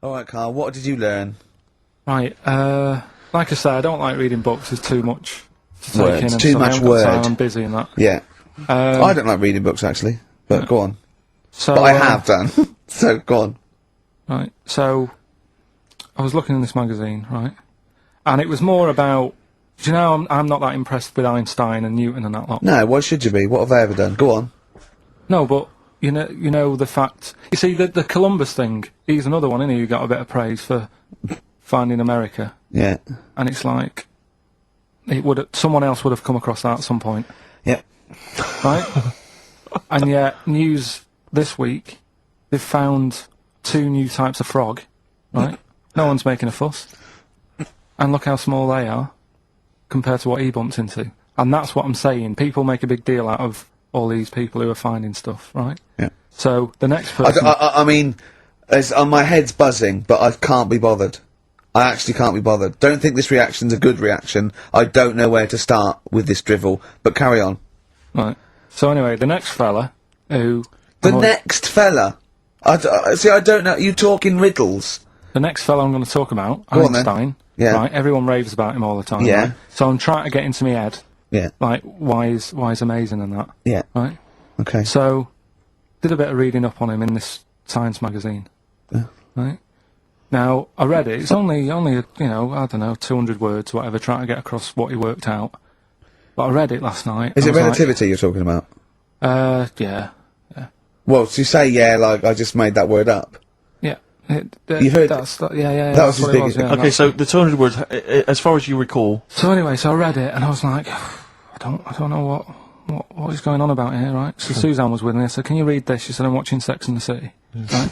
Alright, Carl, what did you learn? Right, like I say, I don't like reading books. There's too much to take Words. in. And Too so I much haven't got word. time, I'm busy and that. Yeah. I don't like reading books, actually. But go on. So, But I have done. So, go on. Right, so I was looking in this magazine, right, and it was more about. Do you know I'm not that impressed with Einstein and Newton and that lot. No, why should you be? What have they ever done? Go on. No, but you know the fact. You see, the Columbus thing. He's another one, isn't he? Who got a bit of praise for finding America. Yeah. And it's like someone else would have come across that at some point. Yeah. Right? And yet, news this week, they've found 2 new types of frog, right? No one's making a fuss. And look how small they are compared to what he bumped into. And that's what I'm saying. People make a big deal out of all these people who are finding stuff, right? Yeah. So, the next person... I mean, my head's buzzing, but I can't be bothered. I actually can't be bothered. Don't think this reaction's a good reaction. I don't know where to start with this drivel, but carry on. Right. So anyway, the next fella who... Next fella? See, I don't know. You talk in riddles. The next fella I'm going to talk about, Go on, Einstein. Yeah. Right, everyone raves about him all the time. Yeah. Right? So I'm trying to get into my head, Yeah. like, why he's amazing and that. Yeah. Right? Okay. So, did a bit of reading up on him in this science magazine. Yeah. Right? Now, I read it. It's only I don't know, 200 words, whatever, trying to get across what he worked out. But I read it last night. Is I it was relativity you're talking about? Like, yeah. Well, to say yeah, like I just made that word up. Yeah. You've heard yeah. That That's was what his it was, big- yeah, Okay, so the 200 words, as far as you recall... So anyway, so I read it and I was like, I don't know what is going on about here, right? So Suzanne was with me. I said, "Can you read this?" She said, "I'm watching Sex and the City." Right?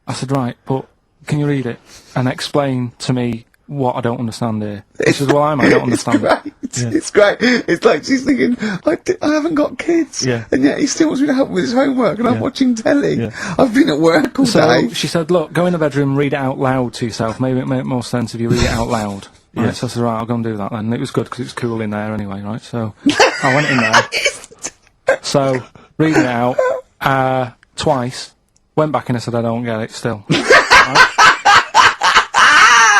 I said, "Right, but can you read it and explain to me what I don't understand here?" She says, "Well, I don't understand it." It's great. It's like she's thinking, I haven't got kids, Yeah. and yet he still wants me to help with his homework, and I'm watching telly. Yeah. I've been at work all So day. she said, "Look, go in the bedroom, read it out loud to yourself. Maybe it make more sense if you read it out loud." Right? Yeah. So I said, "Right, I'll go and do that then." And it was good because it's cool in there anyway, right? So I went in there. So reading it out twice. Went back and I said, "I don't get it still." Right?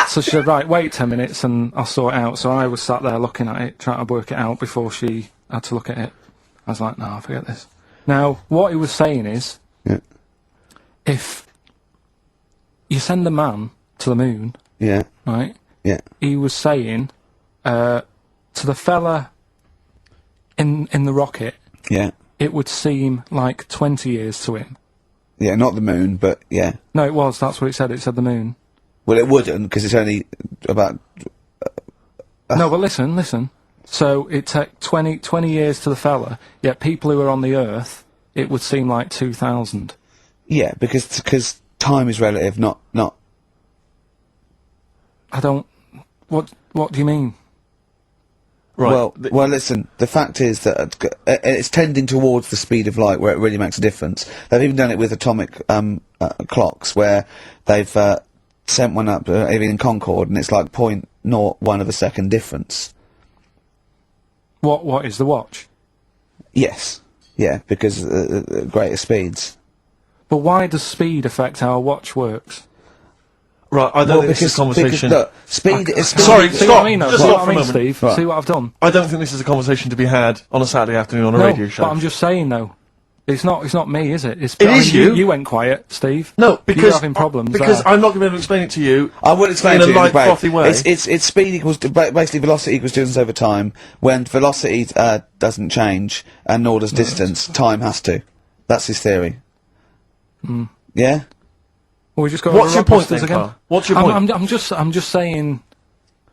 So she said, "Right, wait 10 minutes and I'll sort it out." So I was sat there looking at it, trying to work it out before she had to look at it. I was like, "No, forget this." Now, what he was saying is, Yeah. if you send a man to the moon, Yeah. right, Yeah. he was saying to the fella in the rocket, Yeah. it would seem like 20 years to him. Yeah. Not the moon, but yeah. No, it was. That's what it said. It said the moon. Well, it wouldn't because it's only about. No, but listen. So it took 20 years to the fella, yet people who are on the Earth, it would seem like 2000. Yeah, because time is relative, not. I don't... What do you mean? Right. Well, listen. The fact is that it's tending towards the speed of light, where it really makes a difference. They've even done it with atomic clocks, where they've sent one up, even in Concorde, and it's like 0.01 of a second difference. What is the watch? Yes. Yeah, because greater speeds. But why does speed affect how a watch works? Right, I don't think this is a conversation... look, speed is... Sorry, See stop! what I mean, though? Just See stop what for I a mean, moment. Steve? Right. See what I've done? I don't think this is a conversation to be had on a Saturday afternoon on a No, radio show. but I'm just saying, though. It's not me, is it? It is you. You went quiet, Steve. No, because... You're having problems Because there. I'm not going to be able to explain it to you I will explain in to a you light, break. frothy way. It's speed equals basically velocity equals distance over time. When velocity doesn't change and nor does distance, time has to. That's his theory. Yeah. Well, we just got What's your point Rockbusters then, again. Carl? What's your point? I'm just saying.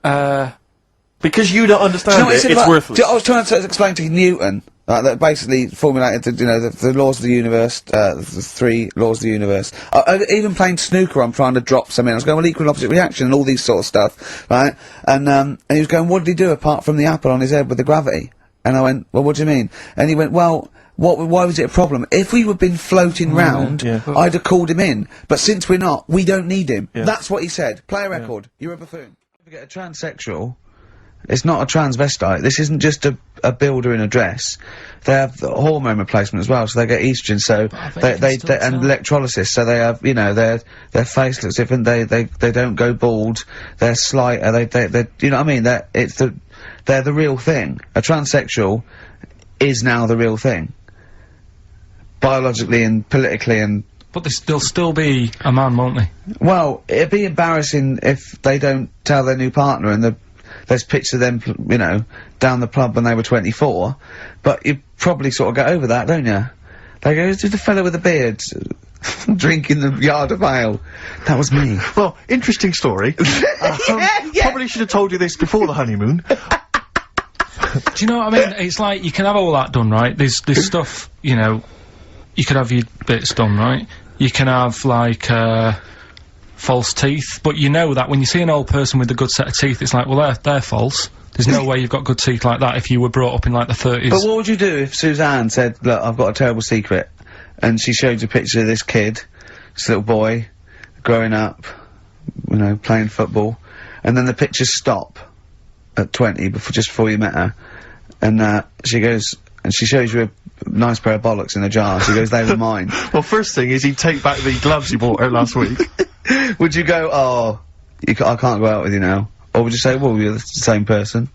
Because you don't understand what it, said it's about- worthless. I was trying to explain to Newton that basically formulated the laws of the universe, the 3 laws of the universe. Even playing snooker, I'm trying to drop something. I was going, well, equal and opposite reaction and all these sort of stuff, right? And he was going, what did he do apart from the apple on his head with the gravity? And I went, well, what do you mean? And he went, well, why was it a problem? If we had been floating round, yeah. I'd have called him in. But since we're not, we don't need him. Yeah. That's what he said. Play a record. You're a buffoon. If you get a transsexual It's not a transvestite. This isn't just a builder in a dress. They have the hormone replacement as well, so they get estrogen, so they and electrolysis, so they have, you know, their face looks different, they don't go bald, they're slighter, they you know what I mean? They're the real thing. A transsexual is now the real thing. Biologically and politically and... But they'll still be a man, won't they? Well, it'd be embarrassing if they don't tell their new partner and there's pictures of them, you know, down the pub when they were 24, but you probably sort of get over that, don't you? They go, who's the fellow with the beard drinking the yard of ale? That was me. Well, interesting story. Probably should have told you this before the honeymoon. Do you know what I mean? It's like, you can have all that done, right? There's stuff, you know, you could have your bits done, right? You can have, like, false teeth, but you know that when you see an old person with a good set of teeth, it's like, well, they're false. There's no way you've got good teeth like that if you were brought up in, like, the 30s. But what would you do if Suzanne said, look, I've got a terrible secret, and she showed you a picture of this kid, this little boy, growing up, you know, playing football, and then the pictures stop at 20, just before you met her, and, she goes, and she shows you a nice pair of bollocks in a jar, she goes, they were mine. Well, first thing is he'd take back the gloves you bought her last week. Would you go, oh, I can't go out with you now? Or would you say, well, you're the same person?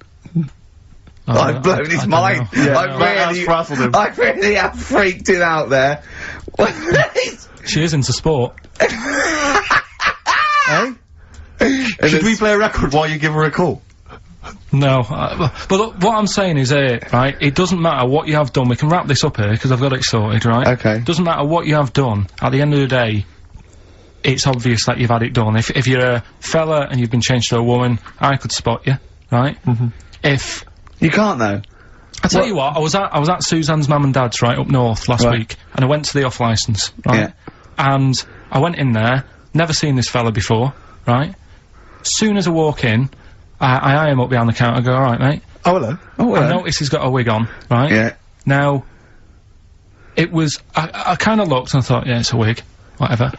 I've blown his mind. Yeah, I really have freaked it out there. She is into sport. Eh? Should we play a record while you give her a call? No, but look, what I'm saying is here, right, it doesn't matter what you have done, we can wrap this up here, because I've got it sorted, right? Okay. It doesn't matter what you have done, at the end of the day, it's obvious that you've had it done. If you're a fella and you've been changed to a woman, I could spot you, right? If... You can't, though. I tell you what, I was at Suzanne's mum and dad's, right, up north last week, and I went to the off-licence, right? Yeah. And I went in there, never seen this fella before, right? Soon as I walk in, I eye him up behind the counter and go, alright, mate. Oh, hello. Oh, I notice he's got a wig on, right? Yeah. Now, it was, I kinda looked and I thought, yeah, it's a wig, whatever.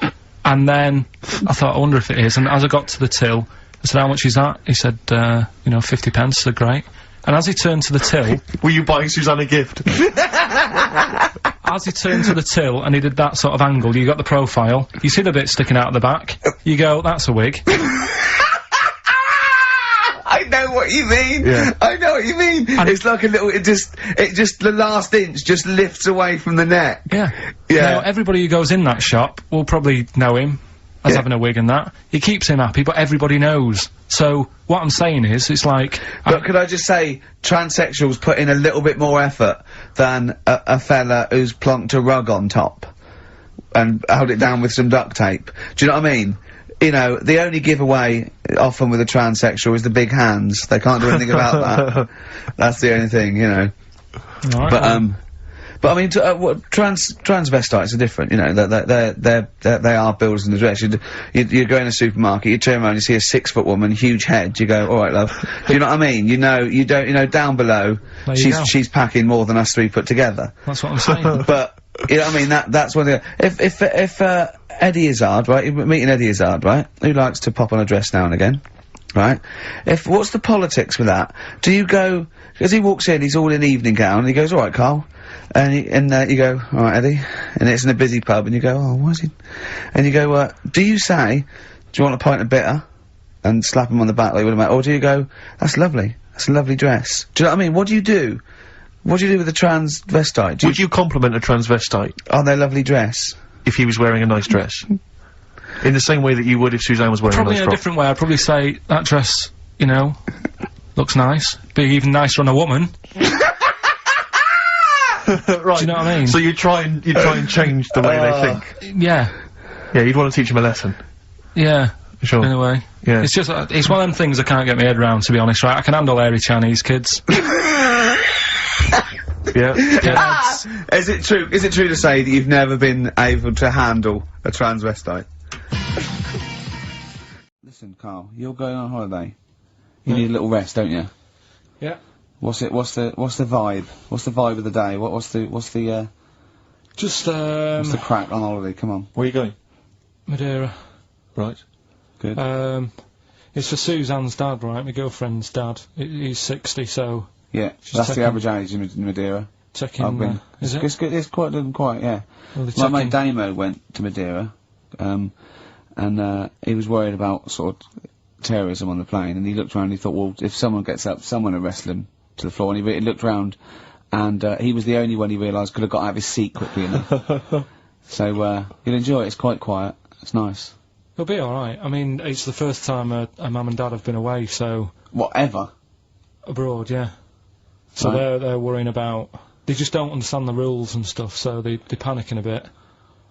And then, I thought, I wonder if it is, and as I got to the till, I said, how much is that? He said, you know, 50 pence, I said, great. And as he turned to the till... Were you buying Suzanne a gift? As he turned to the till and he did that sort of angle, you got the profile, you see the bit sticking out of the back, you go, that's a wig. I know what you mean. Yeah. I know what you mean. And it's like a little, it just, the last inch just lifts away from the neck. Yeah. Yeah. Now, everybody who goes in that shop will probably know him as having a wig and that. He keeps him happy, but everybody knows. So, what I'm saying is, it's like... But could I just say, transsexuals put in a little bit more effort than a fella who's plonked a rug on top and held it down with some duct tape. Do you know what I mean? You know, the only giveaway often with a transsexual is the big hands. They can't do anything about that. That's the only thing, you know. Right, But I mean, transvestites are different, you know, they are builders in the dress. You go in a supermarket, you turn around, you see a 6-foot woman, huge head, you go, alright love. Do you know what I mean? You know, down below, she's packing more than us 3 put together. That's what I'm saying. But, you know what I mean, that's one thing. If Eddie Izzard, right, you're meeting Eddie Izzard, right, who likes to pop on a dress now and again, right? What's the politics with that? Do you go, as he walks in, he's all in evening gown, and he goes, alright Carl, and you go, alright Eddie, and it's in a busy pub, and you go, oh, why is he, and you go, do you say, do you want a pint of bitter, and slap him on the back like you would have, or do you go, that's lovely, that's a lovely dress? Do you know what I mean? What do you do? What do you do with a transvestite? Would you compliment a transvestite? On their lovely dress? If he was wearing a nice dress? In the same way that you would if Suzanne was wearing Probably a nice in a frock? different way, I'd probably say, that dress, you know, looks nice. Be even nicer on a woman. Right. Do you know what I mean? So you try and change the way they think? Yeah. Yeah, you'd want to teach them a lesson. Yeah. Sure. In a way. Yeah. It's just, it's one of them things I can't get my head around, to be honest, right? I can handle hairy Chinese kids. Yeah. Is it true to say that you've never been able to handle a transvestite? Listen, Carl, you're going on holiday. You need a little rest, don't you? Yeah. What's the vibe? What's the vibe of the day? What's the crack on holiday? Come on. Where are you going? Madeira. Right. Good. It's for Suzanne's dad, right? My girlfriend's dad. He's 60, so Yeah, She's that's the taking- average age in Madeira. taking. I've been. Is it? It's quite, yeah. Well, they're My mate taking- Damo went to Madeira, and he was worried about sort of terrorism on the plane, and he looked around and he thought, well, if someone gets up, someone will wrestle him to the floor, and he looked round, and he was the only one he realised could have got out of his seat quickly enough. So, you'll enjoy it, it's quite quiet, it's nice. It'll be alright. I mean, it's the first time a mum and dad have been away, so... Whatever. Abroad, yeah. So Right. they're worrying about... They just don't understand the rules and stuff, so they're panicking a bit.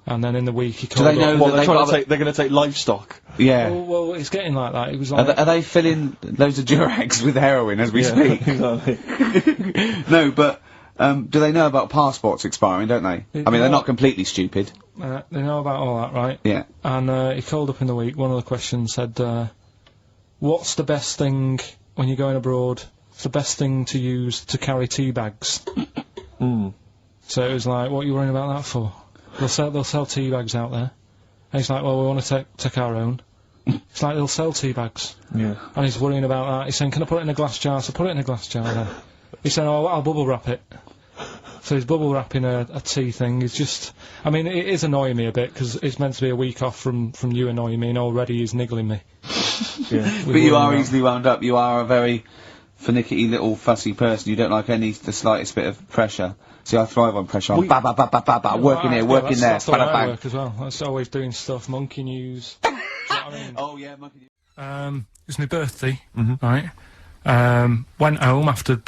And then in the week he called they know up... that Well, they've got they're going to take livestock. Yeah. Well, it's getting like that. It was Are like... they filling loads of Durags with heroin as we speak? Exactly. No, but do they know about passports expiring, don't they? I mean, they're not completely stupid. they know about all that, right? Yeah. And he called up in the week, one of the questions said, what's the best thing, when you're going abroad, what's the best thing to use to carry tea bags? So it was like, what are you worrying about that for? They'll sell tea bags out there. And he's like, well, we want to take our own. It's like, they'll sell tea bags. Yeah. And he's worrying about that. He's saying, can I put it in a glass jar? So put it in a glass jar then. He's saying, oh, I'll bubble wrap it. So he's bubble wrapping a tea thing. It's just, I mean, it is annoying me a bit, because it's meant to be a week off from you annoying me, and already he's niggling me. Yeah. But you are easily wound up. You are a very finicky little fussy person. You don't like the slightest bit of pressure. See, I thrive on pressure. I'm working here, working there. That's the way I bang. work as well. That's always doing stuff, monkey news. Do you know what I mean? Oh yeah, monkey. It was my birthday, right? Went home after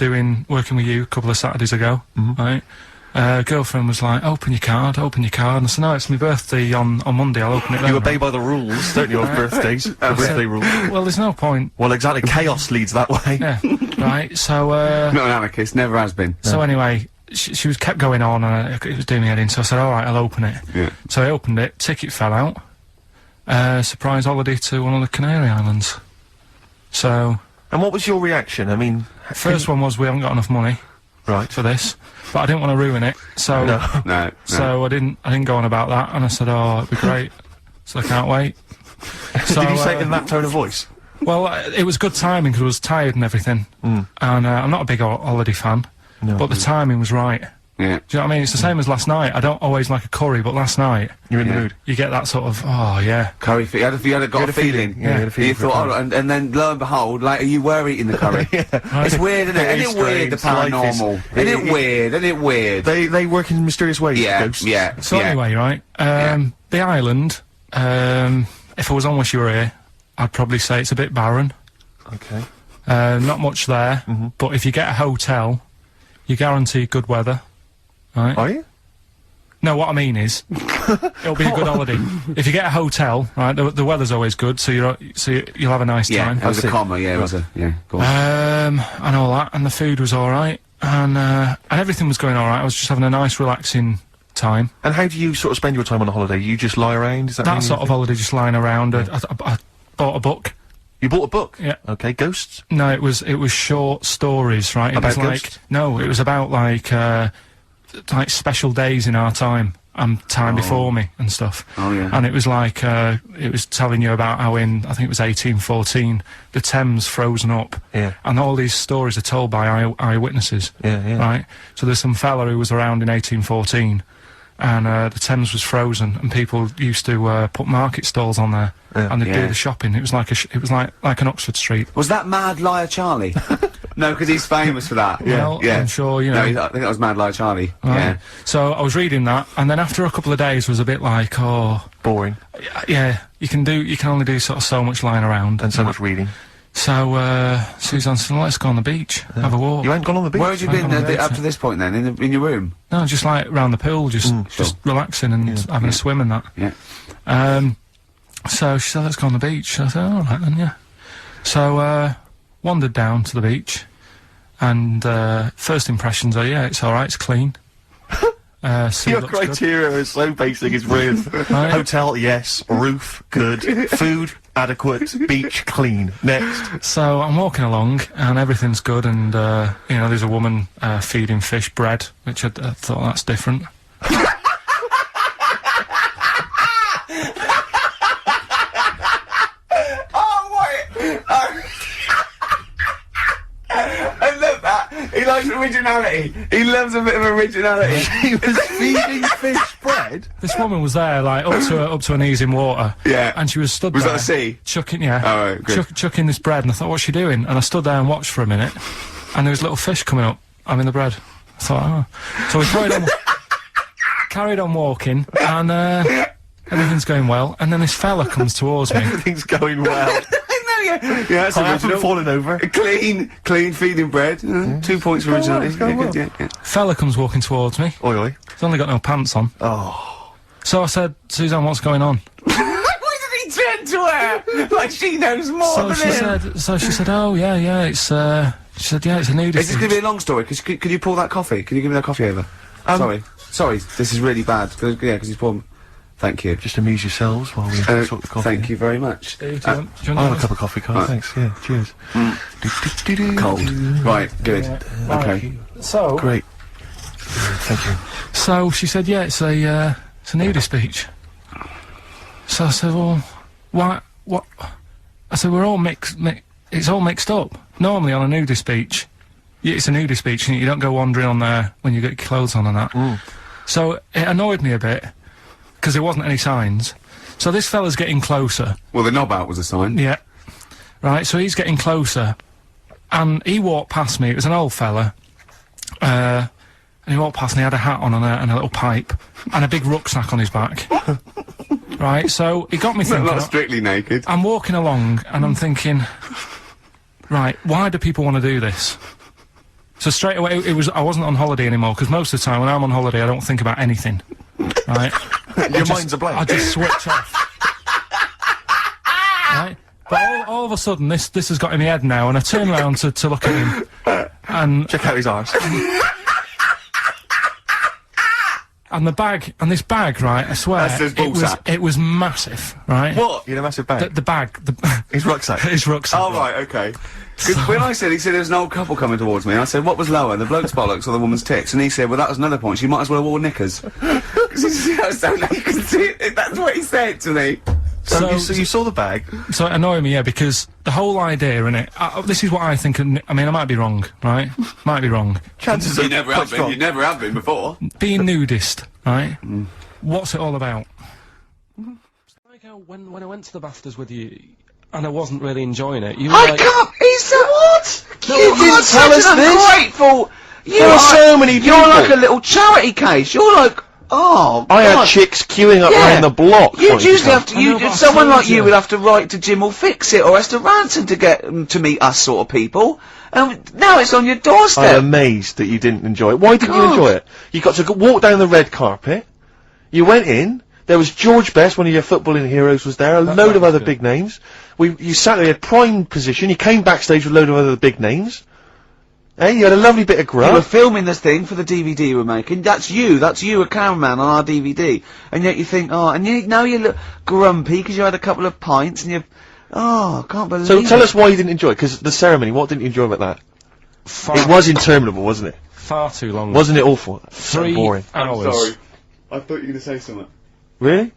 working with you a couple of Saturdays ago, right? Girlfriend was like, open your card, and I said, no, it's my birthday on Monday, I'll open it then. You obey by the rules, don't you, of birthdays? The birthday rules. Well, there's no point. Well, exactly. Chaos leads that way. Yeah, right, so, Not an anarchist, never has been. so anyway, she was kept going on, and it was doing me head in, so I said, alright, I'll open it. Yeah. So I opened it, ticket fell out, surprise holiday to one of the Canary Islands. So, And what was your reaction? I mean... first one was, we haven't got enough money Right. for this, but I didn't want to ruin it, so... No. No. So I didn't go on about that, and I said, oh, it'd be great. So I can't wait. So, Did you say it in that tone of voice? Well, it was good timing, because I was tired and everything. And I'm not a big holiday fan, No. but the timing was right. Yeah. Do you know what I mean? It's the same as last night. I don't always like a curry, but last night, You're in the Yeah. mood. you get that sort of, oh, yeah. Curry. You had a feeling. Yeah, you had a feeling You for a thought, curry. oh, and then lo and behold, later you were eating the curry. It's weird, isn't it? Very Isn't it weird, the strange. Life is- paranormal? Isn't it weird? Isn't it weird? They work in mysterious ways, Yeah, ghosts. yeah. So yeah. anyway, right, the island, if I was on Wish You Were Here, I'd probably say it's a bit barren. Okay. Not much there, but if you get a hotel, you're guaranteed good weather. Right? Are you? No, what I mean is, it'll be a good holiday. If you get a hotel, right, the weather's always good, so you'll have a nice Yeah, time. it was I a see. comma, yeah, it was a, yeah, go on. And all that, and the food was alright, and everything was going alright. I was just having a nice, relaxing time. And how do you sort of spend your time on a holiday? You just lie around? Is that That really sort of holiday, just lying around. I bought a book. You bought a book? Yeah. Okay, ghosts? No, it was short stories, right? It About was like ghosts? no, it was about like special days in our time and time before me and stuff. Oh, yeah. And it was like it was telling you about how I think it was 1814, the Thames frozen up. Yeah. And all these stories are told by eyewitnesses. Yeah, yeah. Right. So there's some fella who was around in 1814. And the Thames was frozen, and people used to put market stalls on there, Yeah. and they'd Yeah. do the shopping. It was like it was like an Oxford Street. Was that Mad Liar Charlie? No, because he's famous for that. Well, yeah. I'm sure, you know. No, I think that was Mad Liar Charlie. Right. Yeah. So I was reading that, and then after a couple of days was a bit like, oh, Boring. yeah, you can only do sort of so much lying around. And so much reading. So Suzanne said, let's go on the beach, have a walk. You ain't gone on the beach? Where had you been on the up beach, to this point then? In your room? No, just like round the pool, just Sure. relaxing and having a swim and that. Yeah. So she said, let's go on the beach. I said, all right then, yeah. So wandered down to the beach, and first impressions are, yeah, it's all right, it's clean. Sea Your looks good. criteria is so basic, it's weird. Right. Hotel, yes. Roof, good. Food, adequate. Beach, clean. Next. So I'm walking along, and everything's good, and you know, there's a woman feeding fish bread, which I thought that's different. Oh, wait! likes originality. He loves a bit of originality. He was feeding fish bread. This woman was there, like, up to her knees in water. Yeah. And she was stood Was there. that the sea? Chucking, yeah. Oh, right, good. Chucking this bread, and I thought, what's she doing? And I stood there and watched for a minute, and there was little fish coming up. I'm in the bread. I thought, oh. So we carried on walking, and everything's going well. And then this fella comes towards me. Everything's going well. Yeah, that's I haven't original. fallen over. Clean feeding bread. 2 points for originality. It's going well. Yeah. Fella comes walking towards me. Oi, oi. He's only got no pants on. Oh. So I said, Suzanne, what's going on? Why did he turn to her? Like she knows more So than him. she said, oh, yeah, it's, she said, yeah, it's a nudist. Is this going to be a long story? Could you pour that coffee? Can you give me that coffee over? Sorry, this is really bad. Because he's pouring... Thank you. Just amuse yourselves while we sort the coffee. Thank you very much. Do you want I'll have a cup of coffee, Carl. Thanks. Yeah, cheers. Cold. Right, good. Yeah. Okay. So... Great. Thank you. So she said, yeah, it's a nudist beach. So I said, well, why, what? I said, we're all it's all mixed up. Normally on a nudist beach, it's a nudist beach and you don't go wandering on there when you get your clothes on and that. So it annoyed me a bit, because there wasn't any signs. So this fella's getting closer. Well, the knob out was a sign. Yeah. Right, so he's getting closer, and he walked past me. It was an old fella. And he walked past and he had a hat on and a little pipe, and a big rucksack on his back. Right, so he got me thinking... Not strictly naked. I'm walking along, and I'm thinking, right, why do people want to do this? So straight away, I wasn't on holiday anymore, because most of the time when I'm on holiday, I don't think about anything. Right? Your mind's a blank. I just switch off. Right? But all of a sudden, this has got in my head now, and I turn around to look at him, and... Check out his arse. And this bag, right, I swear, That's his ball sack. it was massive, right? What? You had a massive bag? The bag, His rucksack. his rucksack. Oh, right, okay. Because when he said there was an old couple coming towards me, and I said, what was lower, the bloke's bollocks or the woman's tits? And he said, well, that was another point, she might as well have worn knickers. Because so now you can see it, that's what he said to me. So you saw the bag. So it annoyed me, yeah, because the whole idea in it, this is what I think, I mean, I might be wrong, right? Might be wrong. Chances You are never quite have been, strong. you never have been before. Being nudist, right? What's it all about? Like how when I went to the BAFTAs with you, and I wasn't really enjoying it, you were I like... can't. He said what? No, you you didn't are tell such us an this. ungrateful. You There are are so many people. You're like a little charity case. You're like, oh, I had God. chicks queuing up Yeah. around the block. You'd wanting to usually come. have to. I know, but I Someone told like you you. would have to write to Jim or Fix It or Esther Ranson to get to meet us sort of people. And now it's on your doorstep. I'm amazed that you didn't enjoy it. Why didn't you God. enjoy it? You got to walk down the red carpet. You went in. There was George Best, one of your footballing heroes, was there. A load of was other good. big names. You sat there, you had prime position. You came backstage with a load of other big names. Hey, you had a lovely bit of You were grub. filming this thing for the DVD you were making. That's you, a cameraman on our DVD. And yet you think, oh, and now you look grumpy because you had a couple of pints and you, oh, I can't believe So it. tell us why you didn't enjoy it, because the ceremony, what didn't you enjoy about that? It was interminable, wasn't it? Far too long. Wasn't it awful? So 3 boring. hours. I thought you were going to say something. Really?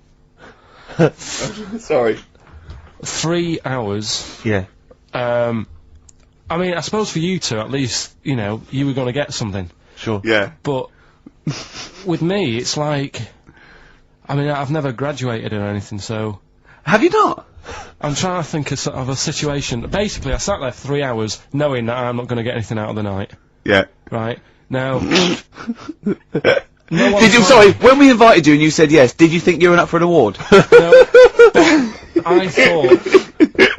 Sorry. 3 hours. Yeah. I mean, I suppose for you two, at least, you know, you were going to get something. Sure. Yeah. But with me, it's like, I mean, I've never graduated or anything, so Have you not? I'm trying to think of sort of a situation. Basically, I sat there for 3 hours knowing that I'm not going to get anything out of the night. Yeah. Right? Now... no one Did you, told- sorry, when we invited you and you said yes, did you think you were up for an award? No, but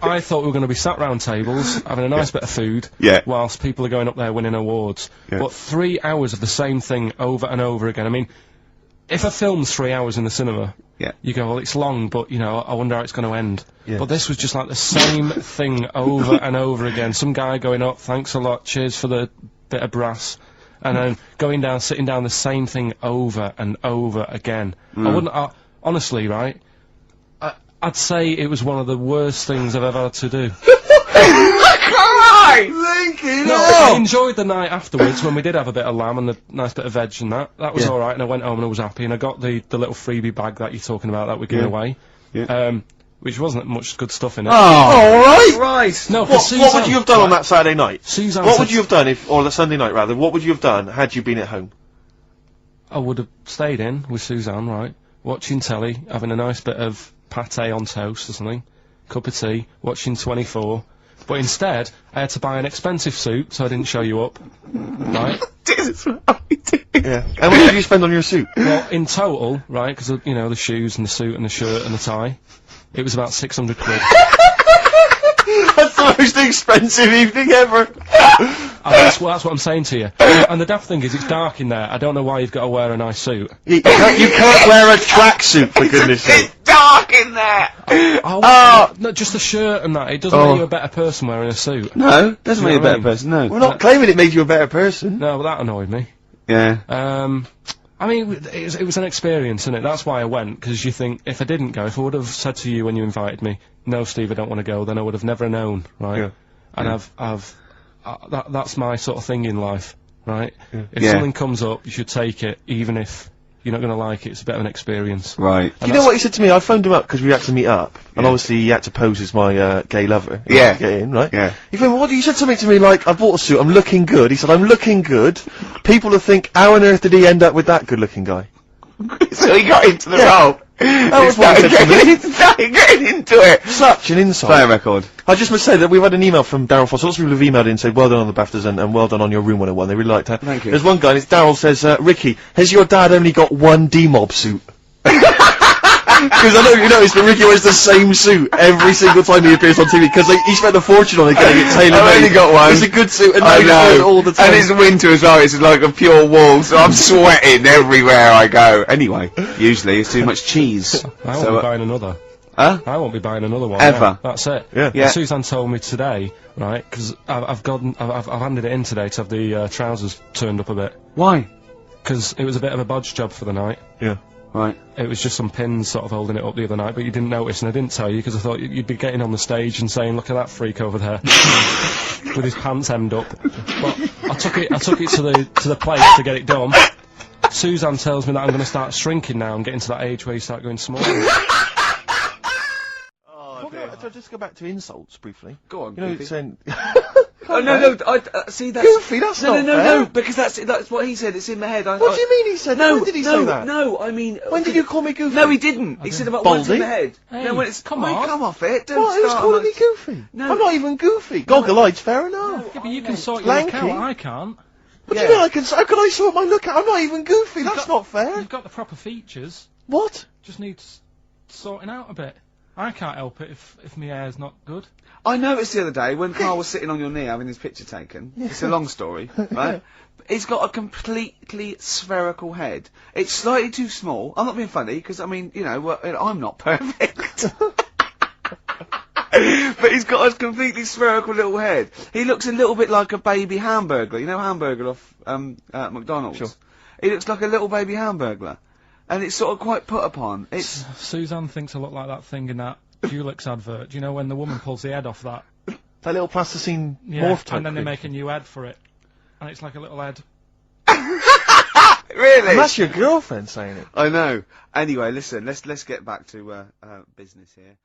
I thought we were going to be sat round tables, having a nice bit of food, Yeah. whilst people are going up there winning awards. Yeah. But 3 hours of the same thing over and over again. I mean, if a film's 3 hours in the cinema, Yeah. you go, well, it's long, but, you know, I wonder how it's going to end. Yeah. But this was just like the same thing over and over again. Some guy going up, thanks a lot, cheers for the bit of brass. And then going down, sitting down, the same thing over and over again. I wouldn't, honestly, right, I'd say it was one of the worst things I've ever had to do. No, I enjoyed the night afterwards when we did have a bit of lamb and a nice bit of veg and that. That was Yeah. alright, and I went home and I was happy, and I got the little freebie bag that you're talking about that we're giving away. Yeah. which wasn't much good stuff in it. Oh, Alright! right. No, What, 'cause what would you have done on right, that Saturday night? Suzanne What said would you have done or the Sunday night rather, what would you have done had you been at home? I would have stayed in with Suzanne, right, watching telly, having a nice bit of pate on toast or something, cup of tea, watching 24. But instead, I had to buy an expensive suit so I didn't show you up, right? Yeah. How much did you spend on your suit? Well, in total, right, because, you know, the shoes and the suit and the shirt and the tie, it was about 600 quid. That's the most expensive evening ever! And that's what I'm saying to you. And the daft thing is, it's dark in there. I don't know why you've got to wear a nice suit. You can't wear a tracksuit, for goodness sake. It's dark in there! No, just the shirt and that. It doesn't make you a better person wearing a suit. No, doesn't You make you a know what I better mean? person, no. We're not claiming it made you a better person. No, but that annoyed me. Yeah. I mean, it was an experience, innit? That's why I went, because you think, if I didn't go, if I would have said to you when you invited me, no, Steve, I don't want to go, then I would have never known, right? Yeah. And that's my sort of thing in life, right? Yeah. If Yeah. something comes up, you should take it, even if you're not going to like it. It's a bit of an experience. Right. You know what he said to me? I phoned him up because we had to meet up, and obviously he had to pose as my gay lover. Yeah. To get in, right? Yeah. He phoned, he said something to me like, I bought a suit, I'm looking good. He said, I'm looking good. People will think, how on earth did he end up with that good-looking guy? So he got into the role. That was what he said to me. Getting into it. Such an insult. Play a record. I just must say that we've had an email from Darryl Foss. Lots of people have emailed in and said, well done on the BAFTAs and well done on your Room 101. They really liked that. Thank you. There's one guy, and it's Darryl says, Ricky, has your dad only got one D-Mob suit? Because I know you noticed that Ricky wears the same suit every single time he appears on TV, because he spent a fortune on it getting it tailor-made. I've only got one. It's a good suit, and I now he wears it all the time. And it's winter as well, it's like a pure wool, so I'm sweating everywhere I go. Anyway, usually it's too much cheese. I won't be buying another. Huh? I won't be buying another one. Ever. No, that's it. Yeah. Yeah. Suzanne told me today, right, because I've handed it in today to have the trousers turned up a bit. Why? Because it was a bit of a bodge job for the night. Yeah. Right. It was just some pins sort of holding it up the other night, but you didn't notice, and I didn't tell you because I thought you'd be getting on the stage and saying, "Look at that freak over there with his pants hemmed up." But I took it to the place to get it done. Suzanne tells me that I'm going to start shrinking now and getting to that age where you start going small. So just go back to insults briefly. Go on, You know, Goofy. saying. Oh, no, see, that's... Goofy, that's not fair. No, because that's what he said, it's in my head. What do you mean he said? No, When did he say that? No, I mean... When did you call me Goofy? No, he didn't. He said about what's in Baldy? my head. Hey, no, when it's... come Wait, on. come off it. Don't What? Who's start calling on me Goofy? No. I'm not even Goofy. Goggle-eyed's fair enough. Yeah, but you can sort your look Lanky. out. I can't. What do you mean I can? How can I sort my look out? I'm not even Goofy. That's got- not fair. You've got the proper features. What? Just needs sorting out a bit. I can't help it if my hair's not good. I noticed the other day when Carl was sitting on your knee having his picture taken. It's a long story, right? He's got a completely spherical head. It's slightly too small. I'm not being funny because I mean, you know, I'm not perfect. But he's got a completely spherical little head. He looks a little bit like a baby hamburger. You know, hamburger off McDonald's. Sure. He looks like a little baby hamburger, and it's sort of quite put upon. It's Suzanne thinks I look like that thing in that Dulux advert. Do you know when the woman pulls the head off that? That little plasticine Yeah, morph type and then they thing. make a new head for it. And it's like a little head. really. And that's your girlfriend saying it. I know. Anyway, listen. Let's get back to business here.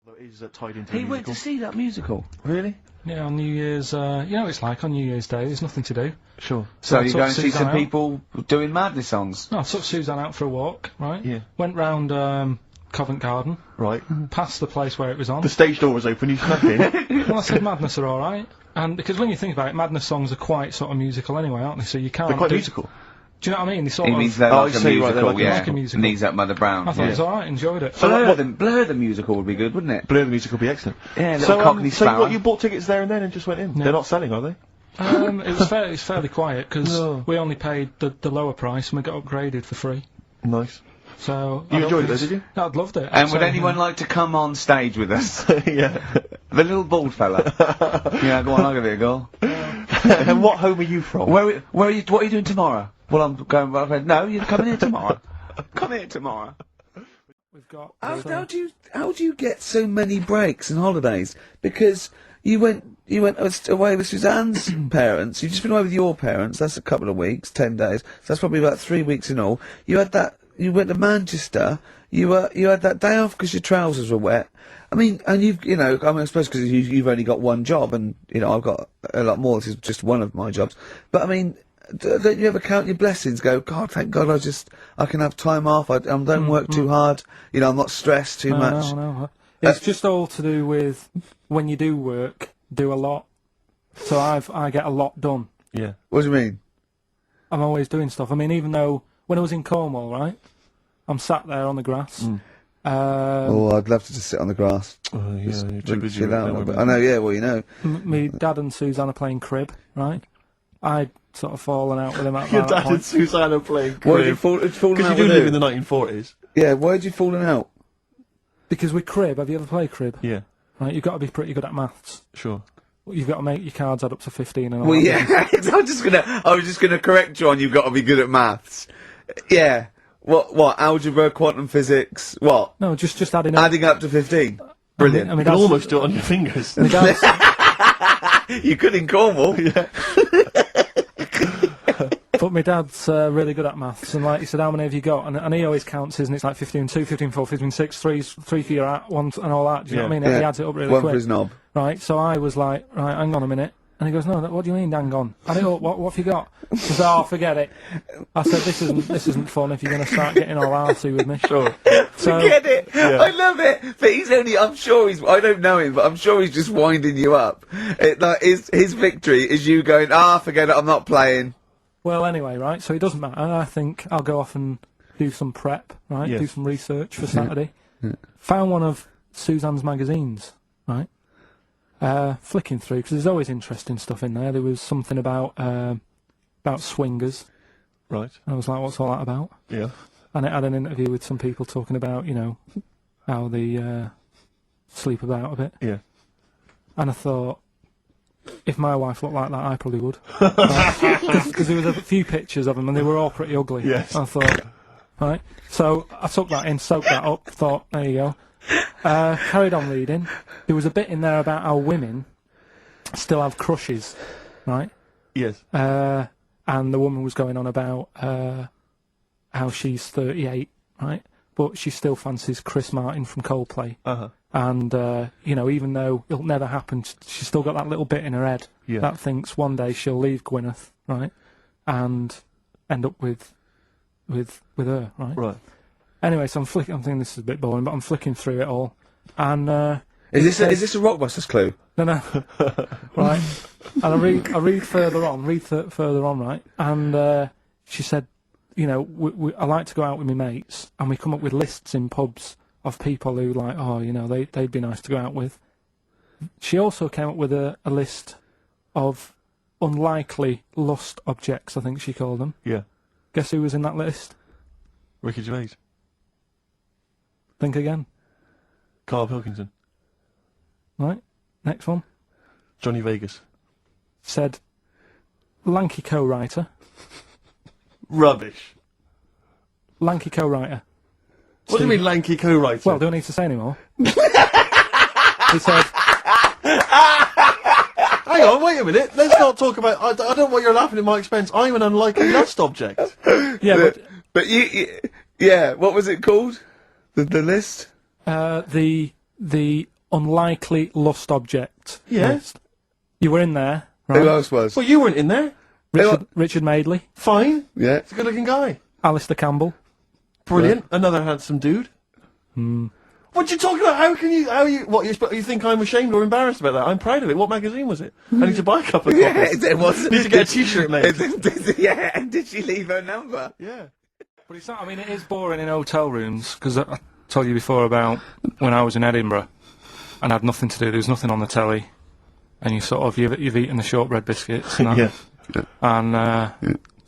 Although it is tied into He a went musical. to see that musical. Really? Yeah, on New Year's, you know what it's like on New Year's Day, there's nothing to do. Sure. So I you took go and see Suzanne some out. people doing madness songs. No, I took Suzanne out for a walk, right? Yeah. Went round Covent Garden, Right. past the place where it was on. The stage door was open. You snuck in. Well, I said Madness are alright. And because when you think about it, Madness songs are quite sort of musical anyway, aren't they? So you can't They're quite do... musical. Do you know what I mean? They sort He of... means they're Oh, like I a see, right, they're musical, like a- yeah. like a musical. Knees up Mother Brown. I thought it was yeah. alright, enjoyed it. Blur the musical would be good, wouldn't it? Blur the musical would be excellent. Yeah, little So, Cockney so Sparrow. what, you bought tickets there and then and just went in? No. They're not selling, are they? It was fairly quiet because No. we only paid the lower price and we got upgraded for free. Nice. So You I don't enjoyed it think though, it's- did you? No, I'd loved it. And would So, anyone like to come on stage with us? Yeah. The little bald fella. Yeah, go on, I'll give it a go. And what home are you from? Where are you? What are you doing tomorrow? Well, I'm going. No, you're coming in tomorrow. Come here tomorrow. We've got. How do you get so many breaks and holidays? Because you went away with Suzanne's parents. You've just been away with your parents. That's a couple of weeks, 10 days. So that's probably about 3 weeks in all. You had that. You went to Manchester. You had that day off because your trousers were wet. I mean, and I suppose because you've only got one job, and I've got a lot more. This is just one of my jobs. But I mean, don't you ever count your blessings? Go, God, thank God, I can have time off. I don't work too hard. I'm not stressed too much. No. It's just all to do with when you do work, do a lot. So I get a lot done. Yeah. What do you mean? I'm always doing stuff. I mean, even though when I was in Cornwall, right, I'm sat there on the grass. I'd love to just sit on the grass. Oh, yeah, Just you're too busy chill with out a that, little bit. aren't I know, yeah, well, you know. Me dad and Suzanne are playing crib, right? I'd sort of fallen out with him at Your that dad point. and Susanna playing Why did you crib. fallen Because out you do with live who? in the 1940s. Yeah, why did you fallen out? Because with crib, have you ever played crib? Yeah, Right, you've got to be pretty good at maths. sure. You've got to make your cards add up to 15 and all Well, that. yeah, I was just gonna correct you on you've got to be good at maths. Yeah. What, algebra, quantum physics, what? No, just adding up. Adding up to 15. Brilliant. I mean, You can that's- almost do it on your fingers. my dad's- You could in Cornwall. Yeah. But my dad's really good at maths, and like he said, how many have you got? And he always counts his, and it's like 15, 2, 15, 4, 15, 6, 3 for your at, 1, and all that. Do you know what I mean? Yeah. He adds it up really One quick. for his knob. Right, so I was like, right, hang on a minute. And he goes, no, what do you mean, hang on? I don't know, what have you got? He says, oh, forget it. I said, this isn't fun if you're going to start getting all arty with me. Sure. So, Get it? I love it. But I don't know him, but I'm sure he's just winding you up. His victory is you going, forget it, I'm not playing. well, anyway, right, so it doesn't matter. I think I'll go off and do some prep, right, Yes. do some research for Saturday. Found one of Suzanne's magazines, right, flicking through, because there's always interesting stuff in there. There was something about swingers. Right. I was like, what's all that about? Yeah. And it had an interview with some people talking about, how they sleep about a bit. Yeah. And I thought, if my wife looked like that, I probably would. Because there was a few pictures of them, and they were all pretty ugly. Yes. I thought, right. So I took that in, soaked that up, thought, there you go. Carried on reading. There was a bit in there about how women still have crushes, right? Yes. And the woman was going on about how she's 38, right? But she still fancies Chris Martin from Coldplay. Uh-huh. And, even though it'll never happen, she's still got that little bit in her head Yeah. that thinks one day she'll leave Gwyneth, right? And end up with her, right? Right. Anyway, so I'm thinking this is a bit boring, but I'm flicking through it all. And, Is this a Rockbusters clue? no, right? And I read further on, right? And she said, I like to go out with my mates, and we come up with lists in pubs of people who they'd be nice to go out with. She also came up with a list of unlikely lust objects, I think she called them. Yeah. Guess who was in that list? Ricky Gervais. Think again. Karl Pilkington. Right? Next one. Johnny Vegas. Said, lanky co-writer. Rubbish. Lanky co-writer. What do you mean lanky co-writer? Well, do I need to say any more? He said, hang on, wait a minute. Let's not talk about... I don't know why you're laughing at my expense. I'm an unlikely lust object. yeah, But what was it called? The list? the unlikely lust object Yes. list. You were in there, right? Who else was? Well, you weren't in there. Richard Madeley, Fine. Yeah. He's a good-looking guy. Alistair Campbell. Brilliant. Another handsome dude. What you talking about? You think I'm ashamed or embarrassed about that? I'm proud of it. What magazine was it? I need to buy a couple of copies. It was. Need to get a t-shirt made. Yeah, and did she leave her number? Yeah. But it's not, I mean, it is boring in hotel rooms, because I told you before about when I was in Edinburgh and had nothing to do, there was nothing on the telly, and you've eaten the shortbread biscuits and that. Yeah. And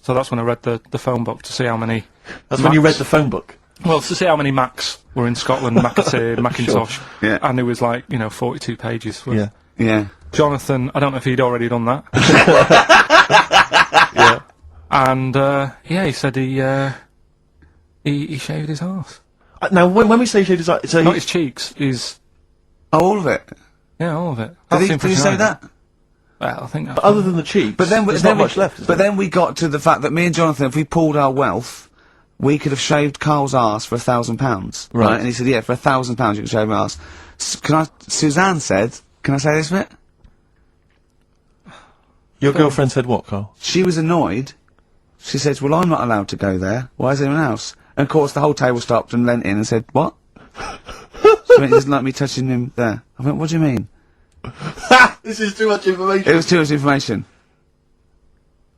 so that's when I read the phone book to see how many... That's when you read the phone book. Well, to see how many Macs were in Scotland, Macintosh, Yeah. and there was 42 pages. Yeah. Yeah. Jonathan, I don't know if he'd already done that. Yeah. And he said he He shaved his arse. Now, when we say shaved his arse, so Not his cheeks, his... Oh, all of it. Yeah, all of it. Did he say that? Well, I think that's... other than the cheeks, But then, there's then not much left. Is But there? then we got to the fact that me and Jonathan, if we pooled our wealth, we could have shaved Carl's arse for £1,000. Right. And he said, yeah, for £1,000 you can shave my arse. Suzanne said, can I say this bit? Your girlfriend said what, Carl? She was annoyed. She said, well, I'm not allowed to go there. Why is anyone else? And of course, the whole table stopped and leant in and said, what? She went, he doesn't like me touching him there. I went, what do you mean? This is too much information. It was too much information.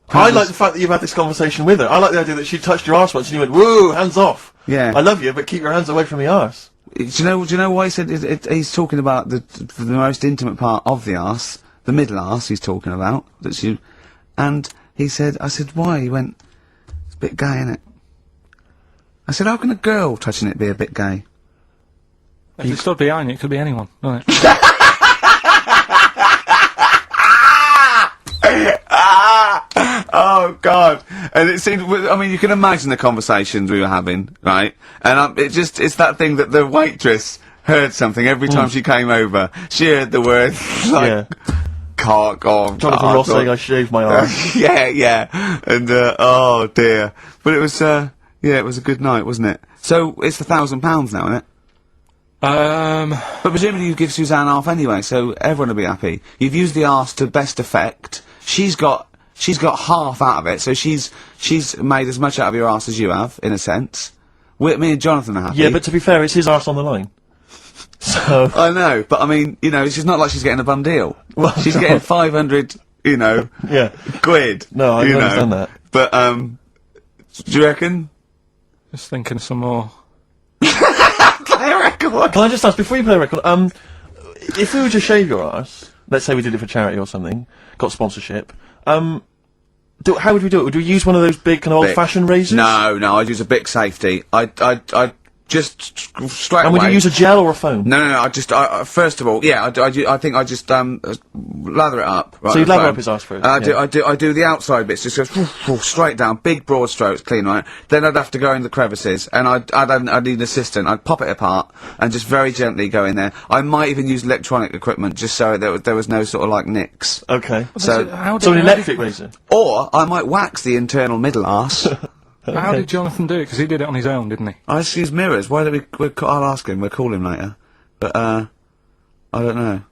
I like the fact that you've had this conversation with her. I like the idea that she touched your arse once and you went, whoa, hands off. Yeah. I love you, but keep your hands away from the arse. Do you know why he said he's talking about the most intimate part of the arse, the middle arse he's talking about, and he said, I said, why? He went, it's a bit gay, innit? I said, how can a girl touching it be a bit gay? If you stood behind you, it could be anyone, couldn't it? Oh God! And it seemed, I mean, you can imagine the conversations we were having, right? And it's that thing that the waitress heard something every time she came over. She heard the word, like, cock or... Jonathan Ross saying I shaved my arse. yeah. And, oh dear. But it was, yeah, it was a good night, wasn't it? So, it's £1,000 now, isn't it? But presumably you give Suzanne half anyway, so everyone will be happy. You've used the arse to best effect. She's got half out of it, so she's made as much out of your arse as you have, in a sense. Me and Jonathan are happy. Yeah, but to be fair, it's his arse on the line. So... I know, but I mean, you know, it's not like she's getting a bum deal. Well, she's getting 500, you know, yeah. quid. No, I you understand know. that. But, do you reckon? Just thinking of some more. Play a record! Can I just ask, before you play a record, if we were to shave your arse, let's say we did it for charity or something, got sponsorship, how would we do it? Would we use one of those big kind of old-fashioned razors? No, I'd use a Bic Safety. I'd just straight And would you use a gel or a foam? No, I first of all, yeah, I think I just, lather it up. Right, So you'd with lather foam. up his arse first? I do the outside bits, just goes straight down, big broad strokes, clean, right? Then I'd have to go in the crevices, and I'd need an assistant. I'd pop it apart, and just very gently go in there. I might even use electronic equipment, just so there was no sort of, like, nicks. Okay. So an electric razor? Or, I might wax the internal middle arse. How did Jonathan do it? Because he did it on his own, didn't he? I just use mirrors. Why don't I'll ask him, we'll call him later. But, I don't know.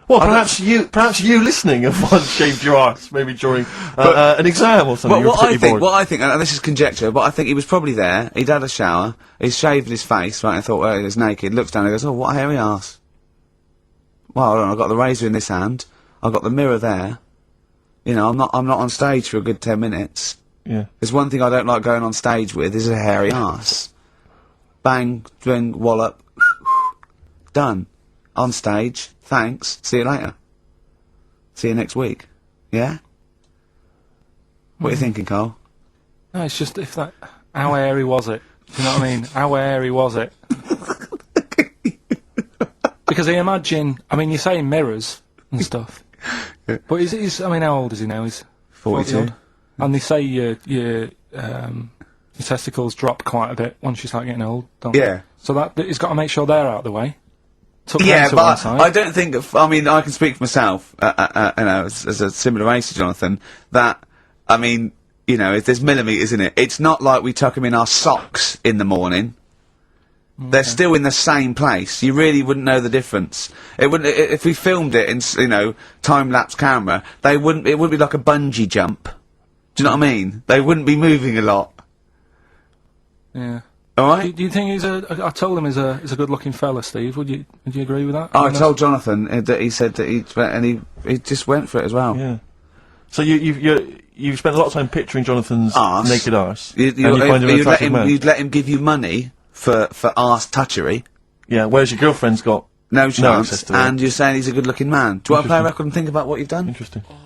Well, perhaps you listening have once shaved your arse, maybe during an exam or something. But what I bored. think, and this is conjecture, but I think he was probably there, he'd had a shower, he's shaved his face, right, and thought, well, he was naked, looks down and goes, oh, what a hairy arse. Well, hold on, I've got the razor in this hand, I've got the mirror there, you know, I'm not on stage for a good 10 minutes. Yeah. There's one thing I don't like going on stage with, is a hairy arse. Bang, drink, wallop, done. On stage, thanks, see you later. See you next week. Yeah? What are you thinking, Carl? No, it's just how airy was it? Do you know what I mean? How airy was it? Because I imagine, I mean, you're saying mirrors and stuff. Yeah. But I mean, how old is he now? He's 42. odd. And they say your testicles drop quite a bit once you start getting old, don't they? Yeah. So he's got to make sure they're out of the way. Tuck them Yeah, to one but side. I don't think, I mean, I can speak for myself, you know, as a similar age to Jonathan, that, I mean, you know, there's millimetres in it. It's not like we tuck them in our socks in the morning. Okay. They're still in the same place. You really wouldn't know the difference. It wouldn't, if we filmed it in, you know, time-lapse camera, it wouldn't be like a bungee jump. Do you know what I mean? They wouldn't be moving a lot. Yeah. Alright? Do you think I told him he's a good-looking fella, Steve. Would you agree with that? I told Jonathan that he said that he just went for it as well. Yeah. So you've spent a lot of time picturing Jonathan's arse. Naked arse. You'd let him give you money for arse touchery. Yeah, whereas your girlfriend's got no chance, access to it. and you're saying he's a good-looking man. Do you want to play a record and think about what you've done? Interesting. All